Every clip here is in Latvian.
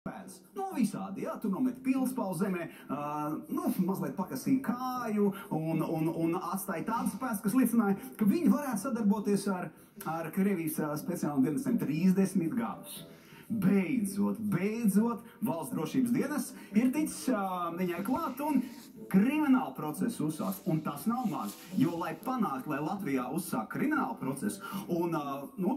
pēdas. Nu, visādi, jā, tur nometi pilspālu zemē, mazliet pakasīja kāju un atstāja tādas pēdas, kas liecināja, ka viņi varētu sadarboties ar Krievijas speciālām dienestiem 30 gadus. Beidzot, valsts drošības dienests ir ticis viņai klāt un kriminālu procesu uzsāks. Un tas nav maz, jo, lai panāktu, lai Latvijā uzsāk kriminālu procesu un,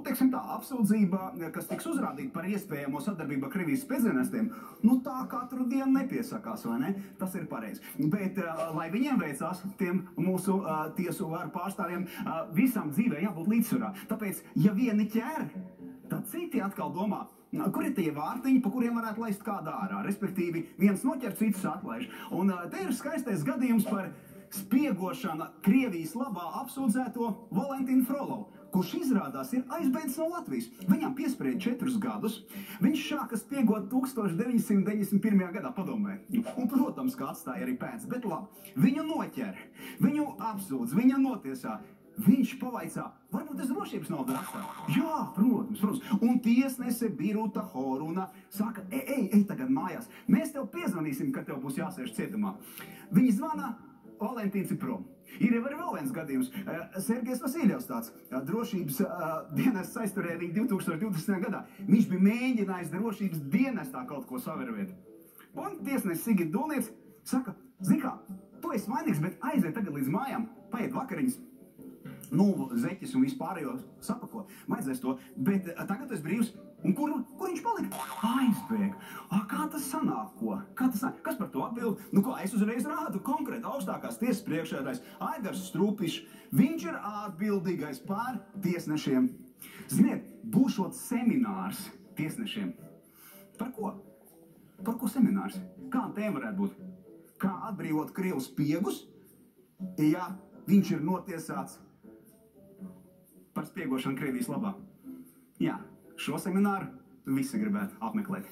teiksim tā, apsūdzība, kas tiks uzrādīta par iespējamo sadarbību ar Krievijas spēcdienestiem, tā katru dienu nepiesakās, vai ne? Tas ir pareizi. Bet, lai viņiem veicās, tiem mūsu tiesu varu pārstāvjiem, visam dzīvē jābūt līdzsvarā. Tāpēc, ja vieni ķer, tad citi atkal domā, kur ir tie vārtiņi, pa kuriem varētu laist kādu ārā. Respektīvi, viens noķer, citus atlaiž. Un te ir skaistais gadījums par spiegošanu Krievijas labā apsūdzēto Valentīnu Frolovu, kurš izrādās ir aizbēdzis no Latvijas. Viņam piesprieda 4 gadus. Viņš šāka spiegot 1991. gadā, padomē. Un, protams, kā atstāja arī pēc, bet labi. Viņu noķer, viņu apsūdz, viņu notiesā. Viņš pavaicā, varbūt es drošības naudu atstāju. Jā, protams. Un tiesnese Biruta Horuna saka, ej tagad mājās. Mēs tev piezvanīsim, kad tev būs jāsēž cietumā. Viņi zvana, Valentīns ir prom. Ir arī vēl viens gadījums. Sergejs Vasiljevs tāds drošības dienests aizturēja viņu 2020. gadā. Viņš bija mēģinājis drošības dienestā kaut ko savervēt. Un tiesnesis Sigita Dulnieks saka, zini kā, tu esi vainīgs, bet aiziet tagad līdz mājām, paiet vakariņas. Zeķis un vispārējo sapako, vajadzēs to, bet tagad tu esi brīvs. Un kur viņš palika? Aizbēg. Kā tas sanāk, ko? Kas par to atbild? Es uzreiz rādu konkrēti augstākās tiesas priekšsēdētājs Aigars Strupišs. Viņš ir atbildīgais pār tiesnešiem. Ziniet, būšot seminārs tiesnešiem. Par ko? Par ko seminārs? Kā tēma varētu būt? Kā atbrīvot Krievu spiegus, ja viņš ir notiesāts par spiegošanu Krievijas labā? Jā, šo semināru visi gribētu apmeklēt.